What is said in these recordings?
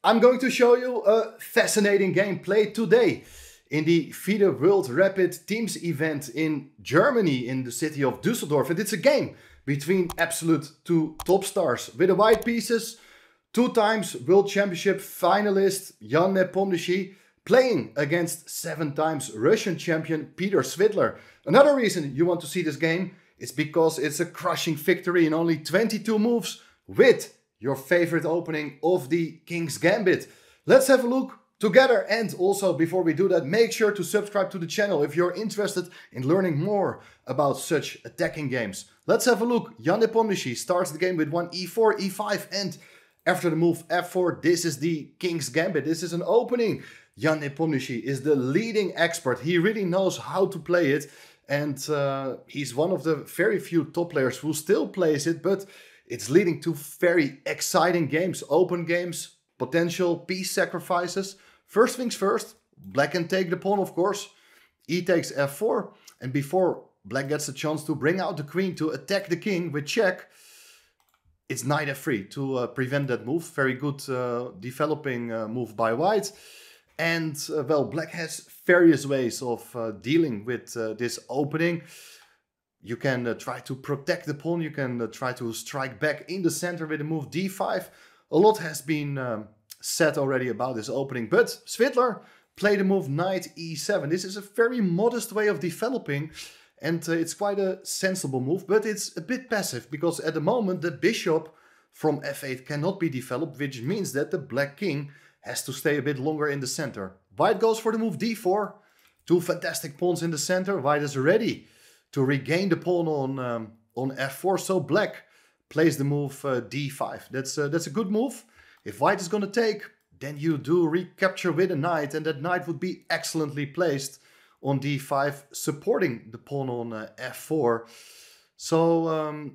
I'm going to show you a fascinating game played today in the FIDE World Rapid Teams event in Germany, in the city of Düsseldorf. And it's a game between absolute two top stars. With the white pieces, 2 times World Championship finalist Jan Nepomniachtchi playing against 7 times Russian champion Peter Svidler. Another reason you want to see this game is because it's a crushing victory in only 22 moves with your favorite opening of the King's Gambit. Let's have a look together, and also before we do that, make sure to subscribe to the channel if you're interested in learning more about such attacking games. Let's have a look. Jan Nepomniachtchi starts the game with one e4, e5, and after the move f4, this is the King's Gambit. This is an opening. Jan Nepomniachtchi is the leading expert. He really knows how to play it, and he's one of the very few top players who still plays it, but it's leading to very exciting games, open games, potential piece sacrifices. First things first, black can take the pawn, of course. E takes f4, and before black gets a chance to bring out the queen to attack the king with check, it's knight f3 to prevent that move. Very good developing move by white. And well, black has various ways of dealing with this opening. You can try to protect the pawn, you can try to strike back in the center with the move d5. A lot has been said already about this opening, but Svidler played the move knight e7. This is a very modest way of developing, and it's quite a sensible move, but it's a bit passive, because at the moment the bishop from f8 cannot be developed, which means that the black king has to stay a bit longer in the center. White goes for the move d4. 2 fantastic pawns in the center. White is ready to regain the pawn on f4, so black plays the move d5. That's a good move. If white is going to take, then you do recapture with a knight, and that knight would be excellently placed on d5, supporting the pawn on f4. So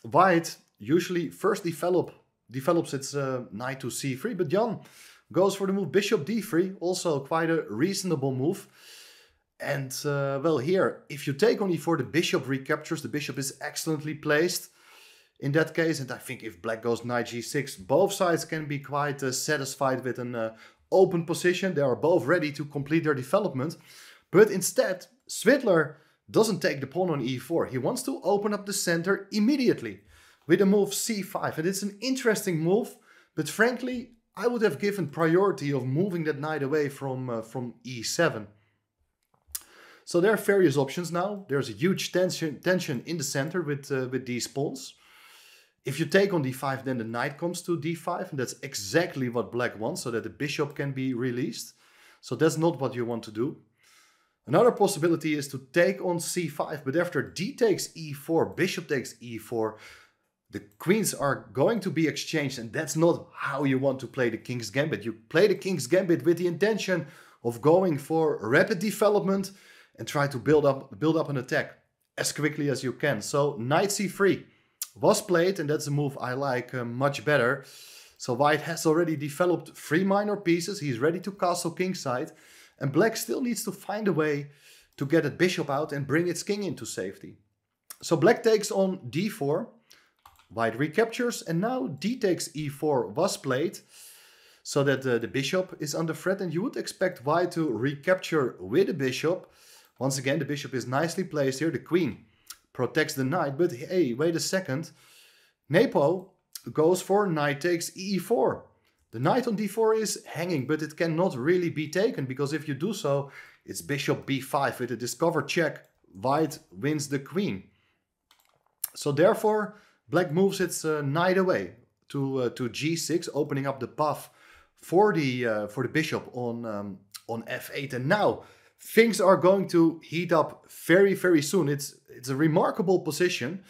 white usually first develops its knight to c3, but Jan goes for the move bishop d3, also quite a reasonable move. And well, here, if you take on e4, the bishop recaptures. The bishop is excellently placed in that case. And I think if black goes knight g6, both sides can be quite satisfied with an open position. They are both ready to complete their development. But instead, Svidler doesn't take the pawn on e4. He wants to open up the center immediately with the move c5. And it's an interesting move, but frankly, I would have given priority of moving that knight away from e7. So there are various options now. There's a huge tension in the center with these pawns. If you take on d5, then the knight comes to d5, and that's exactly what black wants, so that the bishop can be released. So that's not what you want to do. Another possibility is to take on c5, but after d takes e4, bishop takes e4, the queens are going to be exchanged, and that's not how you want to play the King's Gambit. You play the King's Gambit with the intention of going for rapid development and try to build up an attack as quickly as you can. So knight c3 was played, and that's a move I like much better. So white has already developed 3 minor pieces. He's ready to castle kingside, and black still needs to find a way to get a bishop out and bring its king into safety. So black takes on d4, white recaptures, and now d takes e4 was played, so that the bishop is under threat, and you would expect white to recapture with the bishop. Once again, the bishop is nicely placed here. The queen protects the knight, but hey, wait a second. Nepo goes for knight takes e4. The knight on d4 is hanging, but it cannot really be taken, because if you do so, it's bishop b5 with a discovered check. White wins the queen. So therefore, black moves its knight away to g6, opening up the path for the bishop on f8. And now things are going to heat up very, very soon. It's a remarkable position.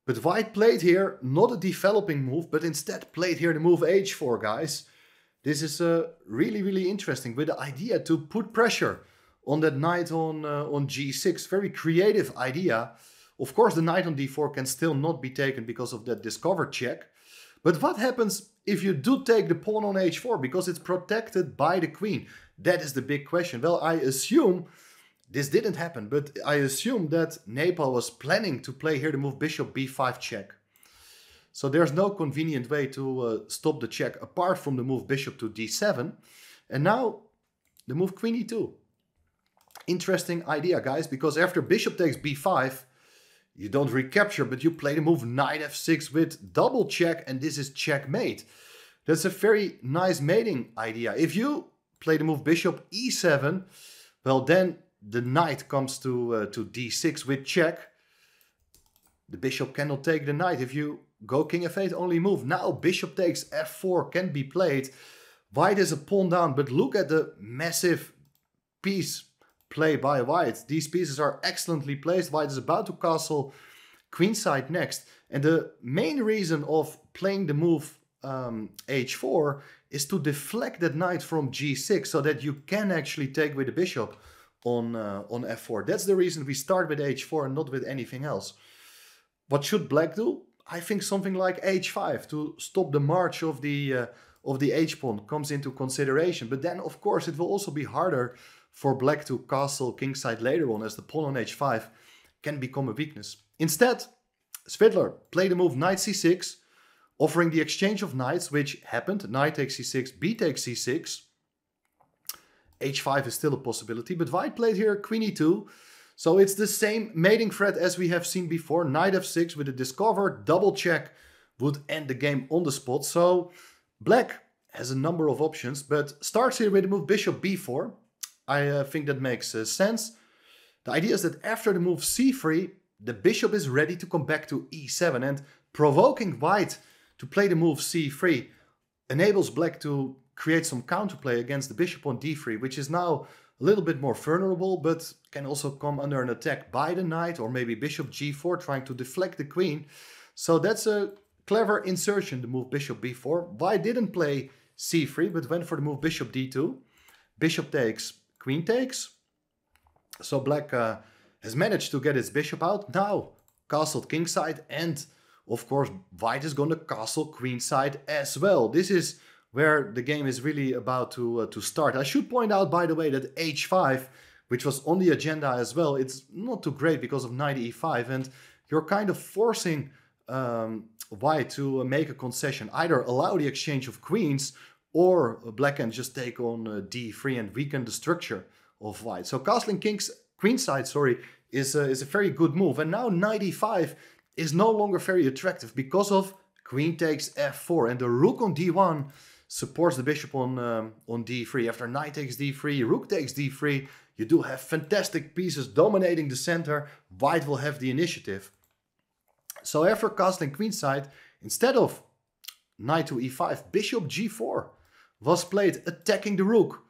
But white played here not a developing move, but instead played here the move h4, guys. This is really, really interesting, with the idea to put pressure on that knight on g6. Very creative idea. Of course, the knight on d4 can still not be taken because of that discovered check. But what happens if you do take the pawn on h4, because it's protected by the queen? That is the big question. Well, I assume this didn't happen, but I assume that Nepo was planning to play here the move bishop b5 check. So there's no convenient way to stop the check apart from the move bishop to d7. And now the move queen e2. Interesting idea, guys, because after bishop takes b5, you don't recapture, but you play the move knight f6 with double check, and this is checkmate. That's a very nice mating idea. If you play the move bishop e7, well, then the knight comes to d6 with check. The bishop cannot take the knight. If you go king f8, only move. Now bishop takes f4 can be played. White is a pawn down, but look at the massive piece play by white. These pieces are excellently placed. White is about to castle queenside next. And the main reason of playing the move h4 is to deflect that knight from g6 so that you can actually take with the bishop on f4. That's the reason we start with h4 and not with anything else. What should black do? I think something like h5 to stop the march of the h-pawn comes into consideration. But then, of course, it will also be harder for black to castle kingside later on, as the pawn on h5 can become a weakness. Instead, Svidler played the move knight c6, offering the exchange of knights, which happened. Knight takes c6, b takes c6. h5 is still a possibility, but white played here queen e2. So it's the same mating threat as we have seen before. Knight f6 with a discover, double check would end the game on the spot. So black has a number of options, but starts here with the move bishop b4. I think that makes sense. The idea is that after the move c3, the bishop is ready to come back to e7, and provoking white to play the move c3 enables black to create some counterplay against the bishop on d3, which is now a little bit more vulnerable, but can also come under an attack by the knight, or maybe bishop g4 trying to deflect the queen. So that's a clever insertion, the move bishop b4. White didn't play c3, but went for the move bishop d2. Bishop takes, queen takes. So black has managed to get its bishop out. Now castled kingside, and of course white is going to castle queenside as well. This is where the game is really about to start. I should point out, by the way, that h5, which was on the agenda as well, it's not too great because of knight e5, and you're kind of forcing white to make a concession. Either allow the exchange of queens, or black can just take on d3 and weaken the structure of white. So castling queenside, is a very good move. And now knight e5 is no longer very attractive because of queen takes f4, and the rook on d1 supports the bishop on d3. After knight takes d3, rook takes d3, you do have fantastic pieces dominating the center. White will have the initiative. So after castling queenside, instead of knight to e5, bishop g4 was played, attacking the rook.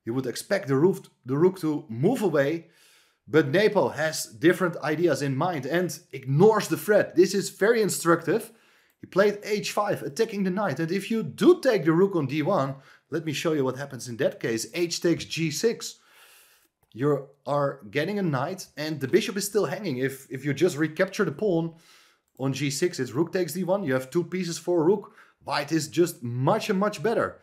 You would expect the rook to move away, but Nepo has different ideas in mind and ignores the threat. This is very instructive. He played h5, attacking the knight. And if you do take the rook on d1, let me show you what happens in that case. H takes g6. You are getting a knight, and the bishop is still hanging. If you just recapture the pawn on g6, it's rook takes d1. You have two pieces for a rook. White is just much better.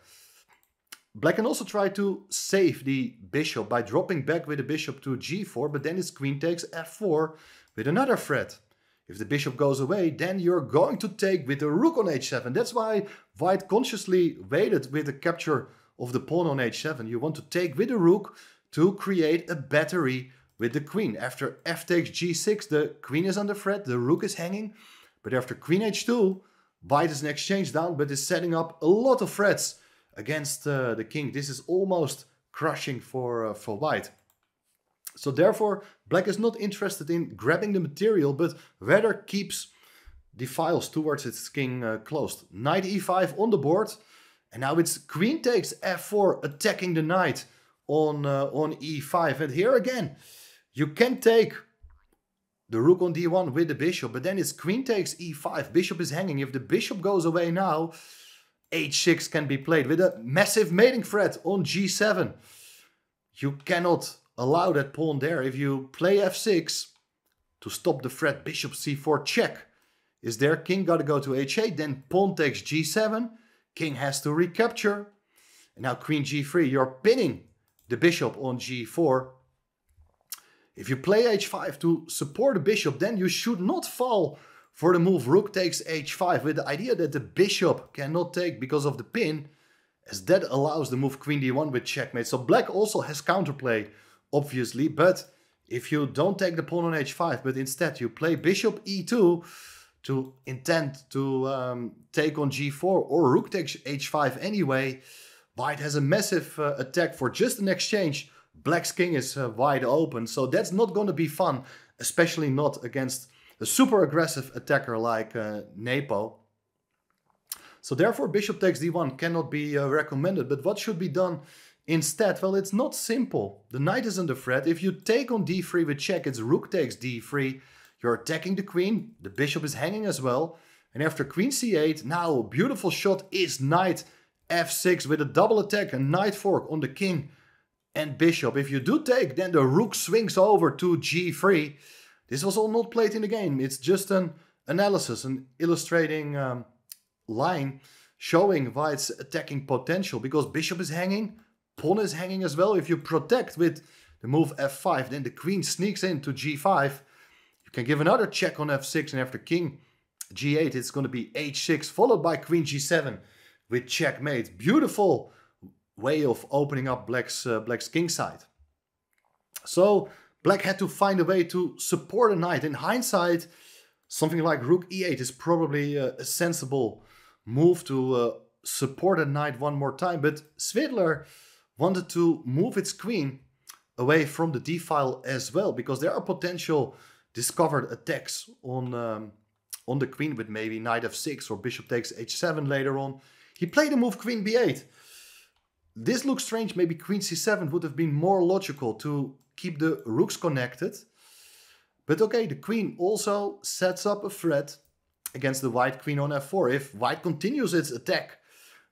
Black can also try to save the bishop by dropping back with the bishop to g4, but then his queen takes f4 with another threat. If the bishop goes away, then you're going to take with the rook on h7. That's why white consciously waited with the capture of the pawn on h7. You want to take with the rook to create a battery with the queen. After f takes g6, the queen is under threat, the rook is hanging. But after queen h2, white is an exchange down, but is setting up a lot of threats against the king. This is almost crushing for white. So therefore, black is not interested in grabbing the material, but rather keeps the files towards its king closed. Knight e5 on the board, and now it's queen takes f4, attacking the knight on e5. And here again, you can take the rook on d1 with the bishop, but then it's queen takes e5. Bishop is hanging. If the bishop goes away now, h6 can be played with a massive mating threat on g7. You cannot allow that pawn there. If you play f6 to stop the threat, bishop c4 check is there. King got to go to h8, then pawn takes g7. King has to recapture. And now queen g3, you're pinning the bishop on g4. If you play h5 to support the bishop, then you should not fall for the move rook takes h5 with the idea that the bishop cannot take because of the pin, as that allows the move queen d1 with checkmate. So black also has counterplay, obviously, but if you don't take the pawn on h5, but instead you play bishop e2 to intend to take on g4, or rook takes h5 anyway, white has a massive attack for just an exchange. Black's king is wide open, so that's not going to be fun, especially not against a super aggressive attacker like Nepo. So therefore bishop takes d1 cannot be recommended. But what should be done instead? Well, it's not simple. The knight is under threat. If you take on d3 with check, it's rook takes d3. You're attacking the queen. The bishop is hanging as well. And after queen c8, now a beautiful shot is knight f6 with a double attack, a knight fork on the king and bishop. If you do take, then the rook swings over to g3. This was all not played in the game. It's just an analysis, an illustrating line showing white's attacking potential, because bishop is hanging, pawn is hanging as well. If you protect with the move f5, then the queen sneaks into g5. You can give another check on f6, and after king g8, it's going to be h6, followed by queen g7 with checkmate. Beautiful way of opening up black's king side. So black had to find a way to support a knight. In hindsight, something like rook e8 is probably a sensible move to support a knight one more time. But Svidler wanted to move its queen away from the d-file as well, because there are potential discovered attacks on the queen with maybe knight f6 or bishop takes h7 later on. He played the move queen b8. This looks strange. Maybe queen c7 would have been more logical to keep the rooks connected. But okay, the queen also sets up a threat against the white queen on f4. If white continues its attack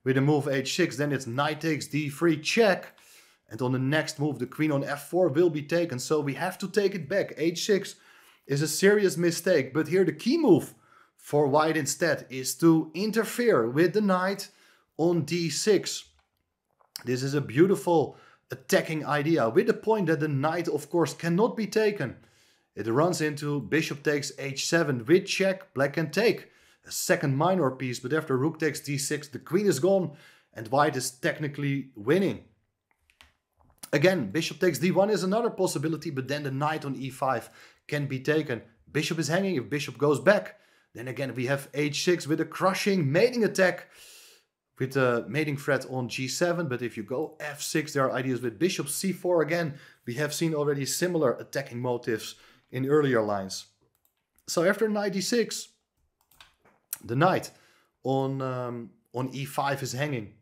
with the move h6, then it's knight takes d3 check. And on the next move, the queen on f4 will be taken. So we have to take it back. h6 is a serious mistake. But here the key move for white instead is to interfere with the knight on d6. This is a beautiful attacking idea, with the point that the knight, of course, cannot be taken. It runs into bishop takes h7 with check. Black can take a second minor piece, but after rook takes d6, the queen is gone and white is technically winning. Again, bishop takes d1 is another possibility, but then the knight on e5 can be taken. Bishop is hanging. If bishop goes back, then again we have h6 with a crushing mating attack with a mating threat on g7. But if you go f6, there are ideas with bishop c4 again. We have seen already similar attacking motives in earlier lines. So after knight d6, the knight on e5 is hanging.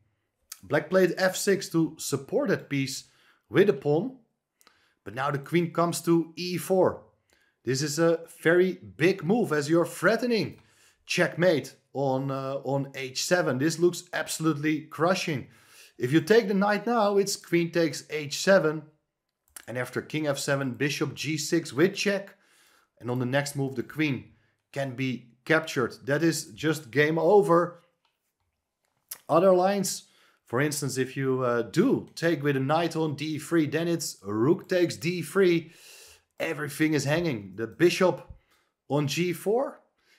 Black played f6 to support that piece with a pawn. But now the queen comes to e4. This is a very big move, as you're threatening checkmate on h7. This looks absolutely crushing. If you take the knight now, it's queen takes h7. And after king f7, bishop g6 with check. And on the next move, the queen can be captured. That is just game over. Other lines, for instance, if you do take with a knight on d3, then it's rook takes d3. Everything is hanging. The bishop on g4.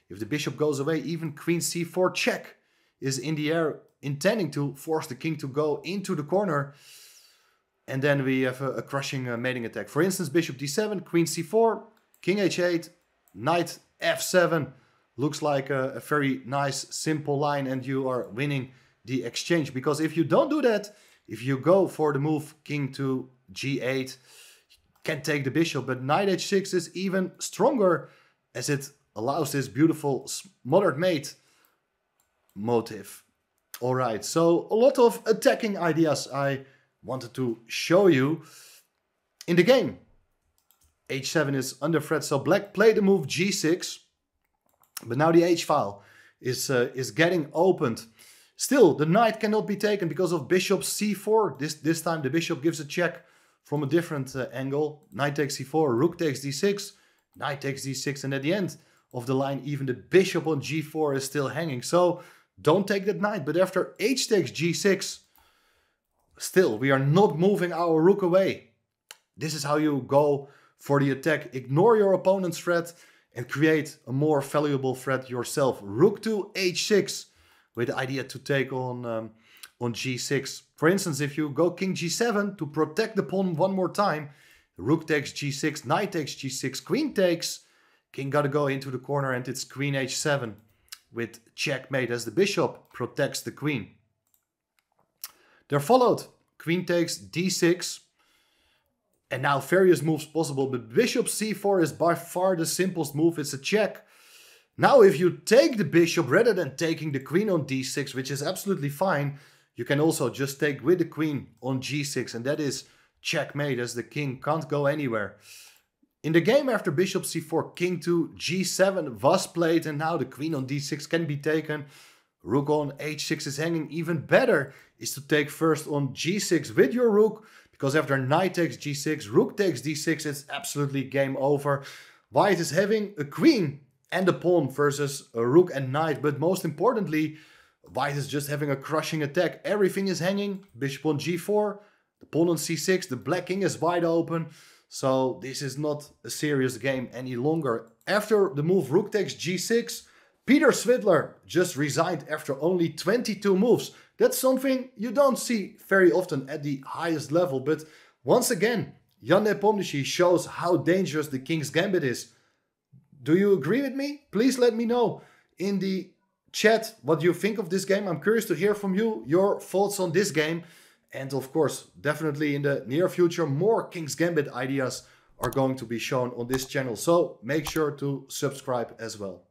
If the bishop goes away, even queen c4 check is in the air, intending to force the king to go into the corner. And then we have a crushing mating attack. For instance, bishop d7, queen c4, king h8, knight f7. Looks like a very nice, simple line, and you are winning the exchange. Because if you don't do that, if you go for the move king to g8, can take the bishop, but knight h6 is even stronger, as it allows this beautiful smothered mate motive. All right, so a lot of attacking ideas I wanted to show you in the game. h7 is under threat, so black played the move g6, but now the h-file is getting opened. Still, the knight cannot be taken because of bishop c4. This time the bishop gives a check from a different angle. Knight takes c4, rook takes d6, knight takes d6, and at the end of the line, even the bishop on g4 is still hanging. So don't take that knight. But after h takes g6, still, we are not moving our rook away. This is how you go for the attack. Ignore your opponent's threat and create a more valuable threat yourself. Rook to h6 with the idea to take on g6. For instance, if you go king g7 to protect the pawn one more time, rook takes g6, knight takes g6, queen takes, king gotta go into the corner, and it's queen h7 with checkmate as the bishop protects the queen. There followed queen takes d6, and now various moves possible, but bishop c4 is by far the simplest move. It's a check. Now if you take the bishop rather than taking the queen on d6, which is absolutely fine, you can also just take with the queen on g6, and that is checkmate as the king can't go anywhere. In the game after bishop c4, king to g7 was played, and now the queen on d6 can be taken. Rook on h6 is hanging. Even better is to take first on g6 with your rook, because after knight takes g6, rook takes d6, it's absolutely game over. White is having a queen and a pawn versus a rook and knight, but most importantly, white is just having a crushing attack. Everything is hanging. Bishop on g4, the pawn on c6, the black king is wide open. So this is not a serious game any longer. After the move rook takes g6, Peter Svidler just resigned after only 22 moves. That's something you don't see very often at the highest level. But once again, Jan Nepomniachtchi shows how dangerous the King's Gambit is. Do you agree with me? Please let me know in the chat what you think of this game. I'm curious to hear from you, your thoughts on this game. And of course, definitely in the near future, more King's Gambit ideas are going to be shown on this channel. So make sure to subscribe as well.